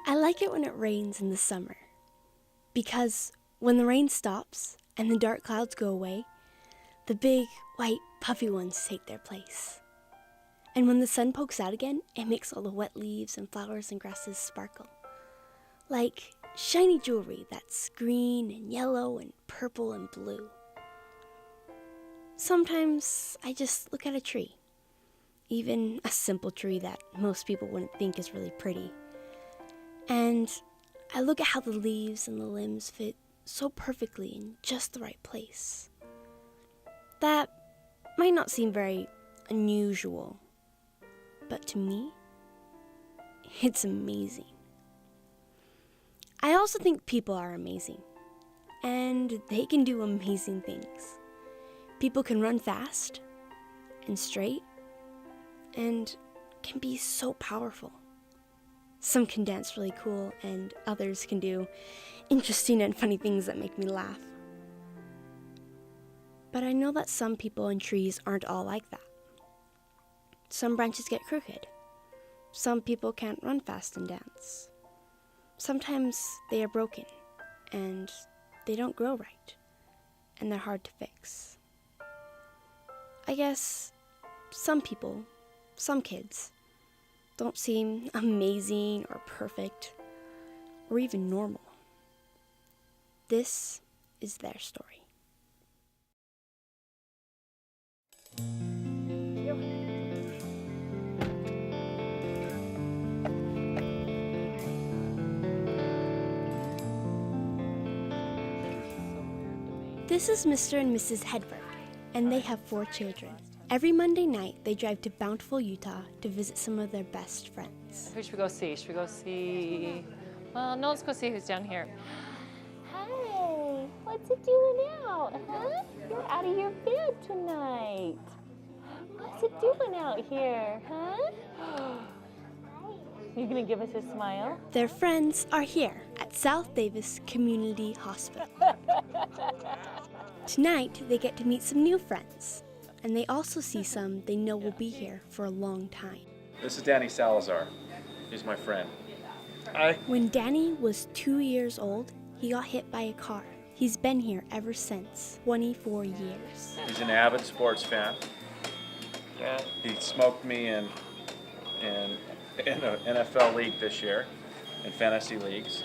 I like it when it rains in the summer, because when the rain stops and the dark clouds go away, the big, white, puffy ones take their place. And when the sun pokes out again, it makes all the wet leaves and flowers and grasses sparkle. Like shiny jewelry that's green and yellow and purple and blue. Sometimes I just look at a tree, even a simple tree that most people wouldn't think is really pretty. And I look at how the leaves and the limbs fit so perfectly in just the right place. That might not seem very unusual, but to me, it's amazing. I also think people are amazing, and they can do amazing things. People can run fast and straight and can be so powerful. Some can dance really cool, and others can do interesting and funny things that make me laugh. But I know that some people and trees aren't all like that. Some branches get crooked. Some people can't run fast and dance. Sometimes they are broken, and they don't grow right, and they're hard to fix. I guess some people, some kids, don't seem amazing or perfect or even normal. This is their story. This is Mr. and Mrs. Hedberg, and they have 4 children. Every Monday night, they drive to Bountiful, Utah to visit some of their best friends. Who should we go see? Should we go see... Well, no, let's go see who's down here. Hi, what's it doing out, huh? You're out of your bed tonight. What's it doing out here, huh? You gonna give us a smile? Their friends are here at South Davis Community Hospital. Tonight, they get to meet some new friends, and they also see some they know will be here for a long time. This is Danny Salazar. He's my friend. Hi. When Danny was 2 years old, he got hit by a car. He's been here ever since, 24 years. He's an avid sports fan. Yeah. He smoked me in an NFL league this year, in fantasy leagues.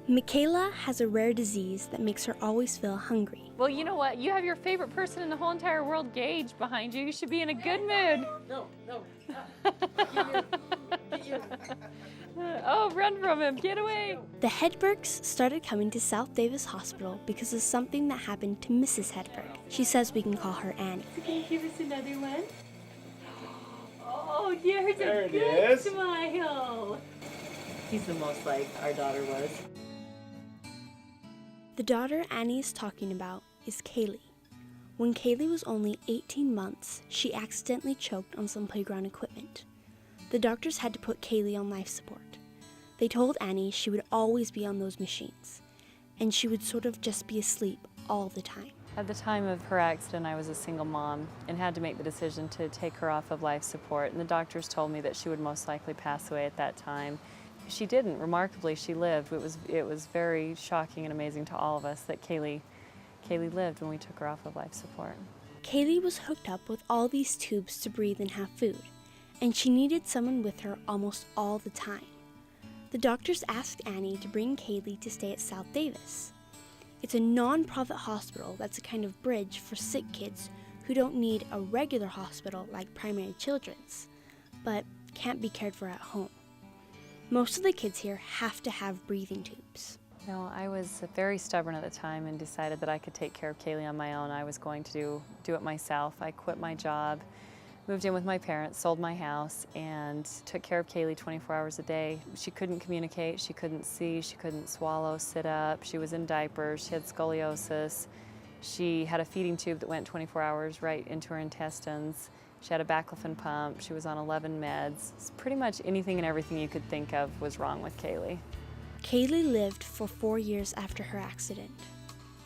Michaela has a rare disease that makes her always feel hungry. Well, you know what? You have your favorite person in the whole entire world, Gage, behind you. You should be in a good mood. No. Oh, run from him. Get away. The Hedbergs started coming to South Davis Hospital because of something that happened to Mrs. Hedberg. She says we can call her Annie. Can you give us another one? Oh, there's There a it good is. smile. He's the most like our daughter was. The daughter Annie is talking about is Kaylee. When Kaylee was only 18 months, she accidentally choked on some playground equipment. The doctors had to put Kaylee on life support. They told Annie she would always be on those machines, and she would sort of just be asleep all the time. At the time of her accident, I was a single mom and had to make the decision to take her off of life support, and the doctors told me that she would most likely pass away at that time. She didn't. Remarkably, she lived. It was very shocking and amazing to all of us that Kaylee lived when we took her off of life support. Kaylee was hooked up with all these tubes to breathe and have food, and she needed someone with her almost all the time. The doctors asked Annie to bring Kaylee to stay at South Davis. It's a non-profit hospital that's a kind of bridge for sick kids who don't need a regular hospital like Primary Children's, but can't be cared for at home. Most of the kids here have to have breathing tubes. No, I was very stubborn at the time and decided that I could take care of Kaylee on my own. I was going to do it myself. I quit my job, moved in with my parents, sold my house, and took care of Kaylee 24 hours a day. She couldn't communicate, she couldn't see, she couldn't swallow, sit up, she was in diapers, she had scoliosis. She had a feeding tube that went 24 hours right into her intestines. She had a baclofen pump, she was on 11 meds. Pretty much anything and everything you could think of was wrong with Kaylee. Kaylee lived for 4 years after her accident,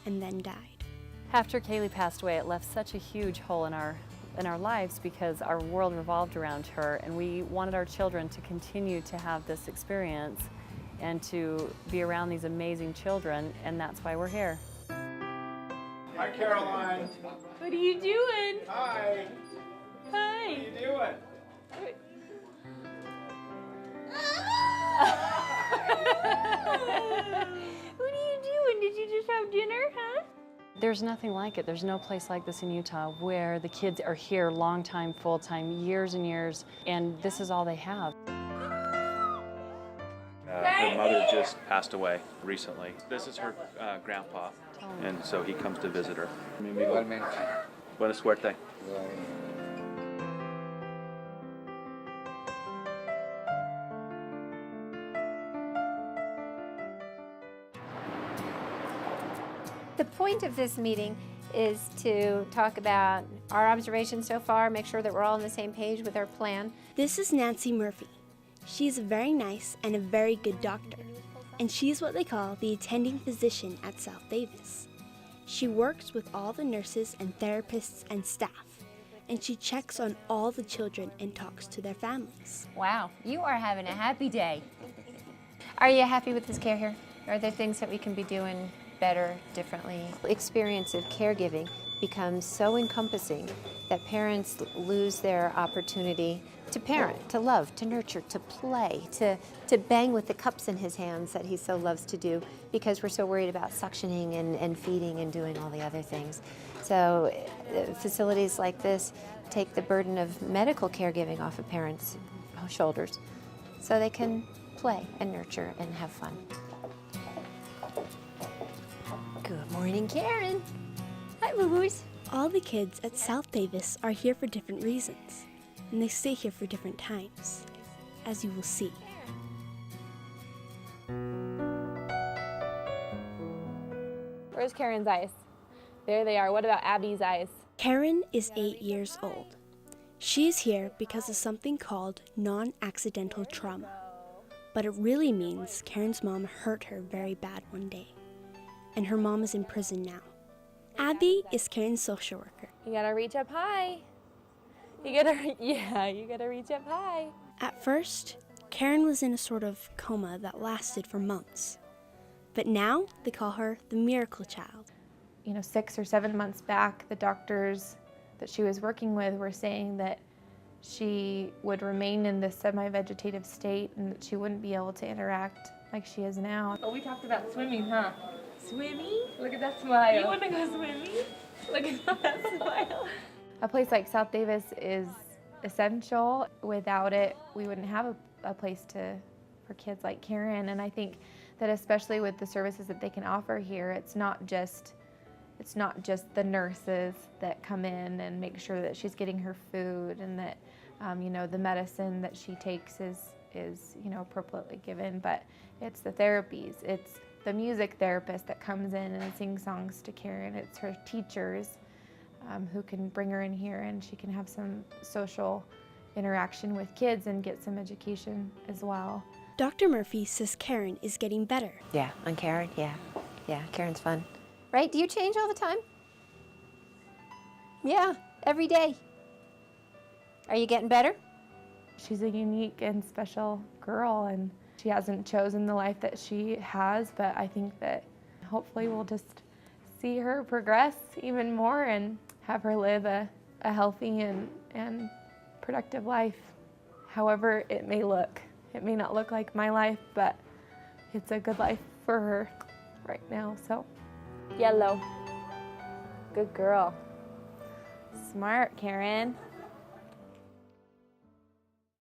and then died. After Kaylee passed away, it left such a huge hole in our lives because our world revolved around her, and we wanted our children to continue to have this experience and to be around these amazing children, and that's why we're here. Hi, Caroline. What are you doing? Hi. Hi. What are you doing? What are you doing? Did you just have dinner, huh? There's nothing like it. There's no place like this in Utah where the kids are here long time, full time, years and years, and this is all they have. Her mother just passed away recently. This is her grandpa, and so he comes to visit her. Igualmente. Buena suerte. The point of this meeting is to talk about our observations so far, make sure that we're all on the same page with our plan. This is Nancy Murphy. She's very nice and a very good doctor, and she's what they call the attending physician at South Davis. She works with all the nurses and therapists and staff, and she checks on all the children and talks to their families. Wow, you are having a happy day. Are you happy with this care here? Are there things that we can be doing better, differently? Experience of caregiving becomes so encompassing that parents lose their opportunity to parent, to love, to nurture, to play, to bang with the cups in his hands that he so loves to do, because we're so worried about suctioning and feeding and doing all the other things. So facilities like this take the burden of medical caregiving off of parents' shoulders so they can play and nurture and have fun. Good morning, Karen. Hi, boo-boos. All the kids at South Davis are here for different reasons, and they stay here for different times, as you will see. Where's Karen's eyes? There they are. What about Abby's eyes? Karen is 8 years old. She's here because of something called non-accidental trauma, but it really means Karen's mom hurt her very bad one day, and her mom is in prison now. Abby is Karen's social worker. You gotta reach up high. You gotta reach up high. At first, Karen was in a sort of coma that lasted for months, but now they call her the miracle child. 6 or 7 months back, the doctors that she was working with were saying that she would remain in this semi-vegetative state and that she wouldn't be able to interact like she is now. Oh, we talked about swimming, huh? Swimming? Look at that smile. You wanna go swimming? Look at that smile. A place like South Davis is essential. Without it, we wouldn't have a place for kids like Karen. And I think that especially with the services that they can offer here, it's not just the nurses that come in and make sure that she's getting her food and that the medicine that she takes is appropriately given, but it's the therapies. It's the music therapist that comes in and sings songs to Karen. It's her teachers who can bring her in here and she can have some social interaction with kids and get some education as well. Dr. Murphy says Karen is getting better. Yeah, on Karen, yeah. Yeah, Karen's fun. Right? Do you change all the time? Yeah, every day. Are you getting better? She's a unique and special girl, and she hasn't chosen the life that she has, but I think that hopefully we'll just see her progress even more and have her live a healthy and productive life, however it may look. It may not look like my life, but it's a good life for her right now, so. Yellow. Good girl. Smart, Karen.